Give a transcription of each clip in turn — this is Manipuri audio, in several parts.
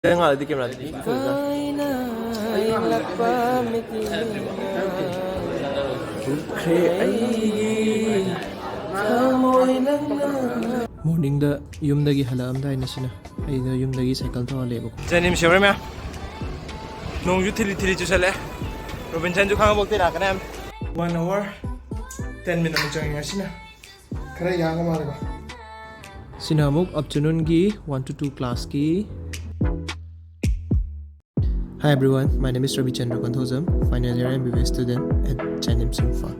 Nga di camera di morning da yumdagi halamda inasina aida yumdagi cycle to lebo janim shore me nong ju thili thili chu sale robinson ju khang bokte rakana 1 hour 10 minutes chang asina khara yang ma ba sinamuk afternoon gi 1 to 2 class ki. Hi everyone, my name is RABICHANDRA KONTHOUJAM, final year MBBS student at JNIMS IMPHAL.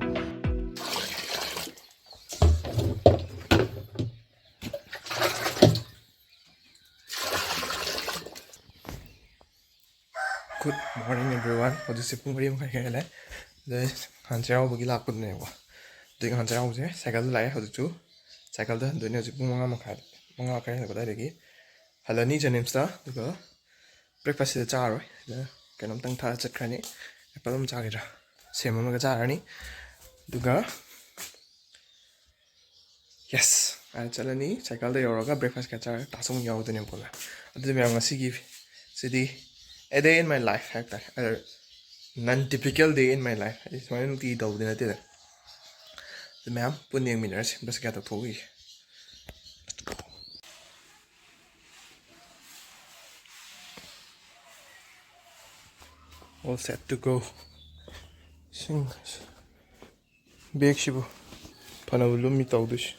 Good morning everyone. What is it? Pungri mo kaya le. The hanjao bagi lakot na yawa. The hanjao mo siya. Cycle laya hodo chu. Cycle da doon yung pung mga kaya ko tayo lagi. Hala ni JNIMS ta. Duga breakfast is char. Kanam tang tha chakrani. Epalom chagira. Sema mga charani. Duga. Yes. Ay chala ni cycle da yoroga breakfast ka char. Tasong yaw doon yung pula. At the mga sige city. A day in my life, a non-typical day in my life. It's my own tea dog dinner. The ma'am, put the minutes, but get a toy. Let's go. All set to go. Sing. Big shibu. Panavulum me taudish.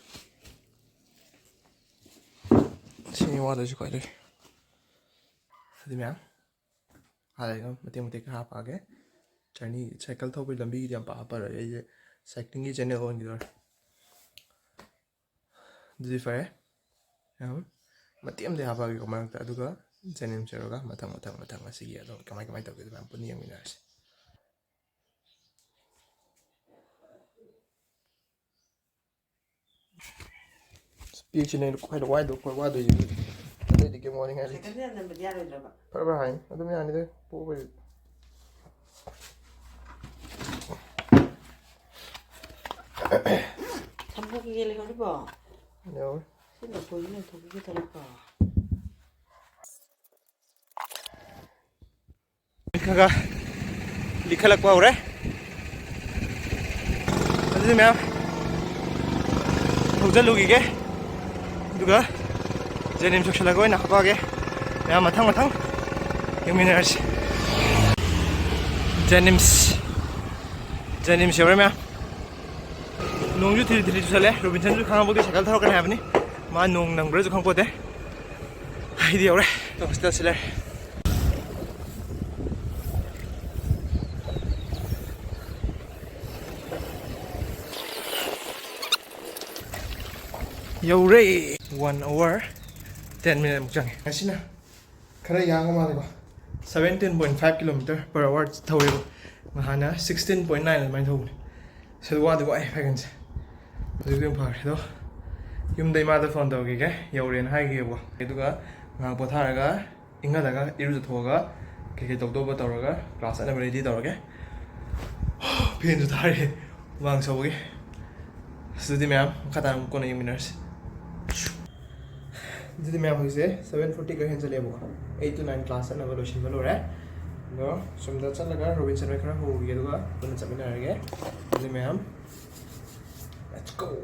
Sing what is quite a. The ma'am. Hi, Mathematics half again. Chinese cycle top with the medium papa, cycling is general on your. This is fair. Matiam de have a command that Duga, Zenim Seroga, Matanga, see, I don't come like my dog with Vampuni and Minas. Speech in quite a wide open. What do you do? Good morning, Alex. Behind. I don't know anything. 삼복이 gel이 거리 봐. No. 근데 보이면 도끼 더 봐. Kaga likhalak pa ore. Adi me hojal logi ge. Duga JNIMS section ko na kapage. Ya matang yung miners. JNIMS shore me. Nong ju thili sale Robinson ju khang bodi cycle tharo kan have ni. Ma nong nang bro ju khang pote. Ai di ore. To hostel sale. Yo re 1 hour 10 minutes mukjang asina khara yang ma ba 17.5 km per hour thawe mahana 16.9 mai thau so wa de ai seconds du gem par do yum dai ma da phone do ge yo ren hai ge bo eduga nga po tharaga inga daga iru thoga ke tok do ba tawraga class ana ready tawrage pen du thare wang so ge sudi ma'am khata ko na minutes. This is my 740 ka hen chale bo 8 to 9 class na evaluation balo ra no sumda chalaga Robinson ra khara ho ge duga tuna chamina rage this ma'am let's go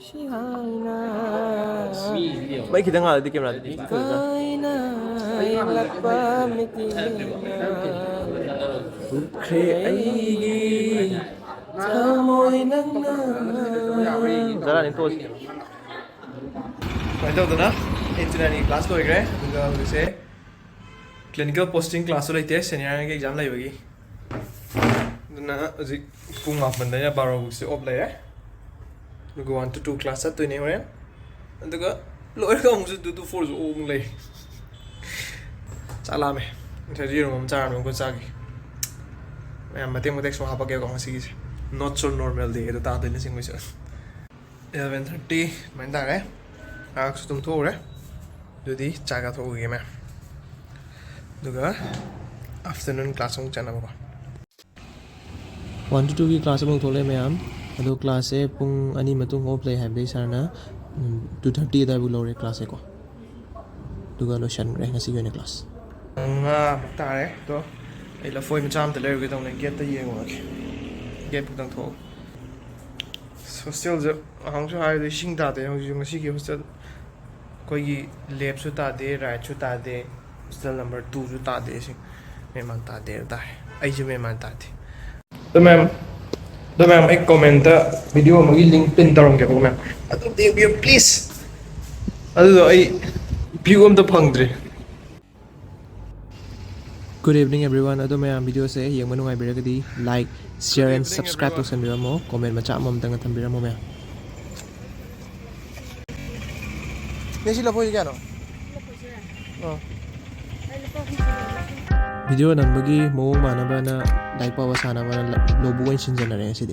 Shihana mai kita nga di camera di kaina lakpa miti Zara ni tos. Right out na. Engineering class ko gre. Duga se clinical posting class lai te senior ke exam lai bagi. Na aji pung up man ya 12 se op lai. Duga 1 to 2 class at ni hore. Duga loi ka mu 2 to 4 zo om lai. Chala me. Interview room char me ko chagi. Mathematics mo hapag ko masigi. Not so normal day ito tato na singwis 11:30 manda re ak sutum thore dudi chaga tho ge me duga afternoon class ong chana ba 1 to 2 की क्लास में थोड़े में हम ꯑꯗꯣ ꯀ꯭ꯂꯥꯁꯁꯦ ꯄꯨꯡ 2 ꯃꯇꯨꯡ ꯑꯣꯐ ꯂꯩ ꯍꯥꯏꯕꯗꯩ ꯁꯥꯔꯅ 2:30 ꯑꯗꯥꯏꯕꯨ ꯂꯧꯔꯦ ꯀ꯭ꯂꯥꯁꯁꯦꯀꯣ ꯑꯗꯨꯒ ꯂꯣꯏꯁꯟꯈ꯭ꯔꯦ ꯉꯁꯤꯒꯤ ꯑꯣꯏꯅ ꯀ꯭ꯂꯥꯁ 5 ꯇꯥꯔꯦ ꯑꯗꯣ ꯑꯩ ꯂꯐꯣꯏ ꯃꯆꯥ ꯑꯝꯇ ꯂꯩꯔꯨꯒꯦ ꯇꯧꯅꯦ ꯒꯦꯠꯇ ꯌꯦꯡꯉꯨꯔꯒꯦ ꯒꯦꯠ ꯈꯛꯇꯪ ꯊꯣꯛꯑꯒ ꯍꯣꯁꯇꯦꯜꯁꯦ ꯑꯍꯥꯡꯁꯨ ꯍꯥꯏꯔꯗꯤ ꯏꯁꯤꯡ ꯇꯥꯗꯦ ꯍꯧꯖꯤꯛ ꯉꯁꯤꯒꯤ ꯍꯣꯁꯇꯦꯜ ꯑꯩꯈꯣꯏꯒꯤ ꯂꯦꯞꯁꯨ ꯇꯥꯗꯦ ꯔꯥꯏꯠꯁꯨ ꯇꯥꯗꯦ ꯍꯣꯁꯇꯦꯜ ꯅꯝꯕꯔ 2ꯁꯨ ꯇꯥꯗꯦ ꯏꯁꯤꯡ ꯃꯦꯟꯃꯥꯟ ꯇꯥꯗꯦ ꯍꯥꯏꯇꯥꯔꯦ ꯑꯩꯁꯨ ꯃꯦꯟꯃꯥꯟ ꯇꯥꯗꯦ ꯑꯗꯣ ꯃꯦꯝ ꯑꯩ ꯀꯣꯃꯦꯟꯇ ꯚꯤꯗꯤꯑꯣ ꯑꯃꯒꯤ ꯂꯤꯡ ꯄꯤꯟ ꯇꯧꯔꯝꯒꯦꯕꯀꯣ ꯃꯦꯝ ꯑꯗꯨꯝ ꯌꯦꯡꯕꯤꯌꯨ ꯄ꯭ꯂꯤꯖ ꯑꯗꯨꯗꯣ ꯑꯩ ꯚ꯭ꯌꯨ ꯑꯝꯇ ꯐꯪꯗ꯭ꯔꯤ ꯒꯨꯗ ꯏꯚꯤꯅꯤꯡ ꯑꯦꯕ꯭ꯔꯤꯋꯥꯟ ꯑꯗꯣ ꯃꯌꯥꯝ ꯚꯤꯗꯤꯑꯣꯁꯦ ꯌꯦꯡꯕ ꯅꯨꯡꯉꯥꯏꯕꯤꯔꯒꯗꯤ ꯂꯥꯏꯛ ꯁꯤꯌꯔ ꯑꯦꯟ ꯁꯕꯁꯀ꯭ꯔꯥꯏꯕ ꯇꯧꯁꯟꯕꯤꯔꯝꯃꯣ ꯀꯣꯃꯦꯟ ꯃꯆꯥ ꯑꯃꯃꯝꯇꯪꯒ ꯊꯝꯕꯤꯔꯝꯃꯣ ꯃꯌꯥꯝ ꯅꯦꯁꯤ ꯂꯐꯣꯏꯁꯤ ꯀꯌꯥꯅꯣ ꯚꯤꯗꯤꯑꯣ ꯅꯝꯕꯒꯤ ꯃꯑꯣꯡ ꯃꯥꯟꯅꯕꯅ ꯂꯥꯏꯔꯤꯛ ꯄꯥꯕ ꯁꯥꯟꯅꯕꯅ ꯂꯧꯕꯨꯛ ꯑꯣꯏꯅ ꯁꯤꯟꯖꯟꯅꯔꯦ ꯉꯁꯤꯗꯤ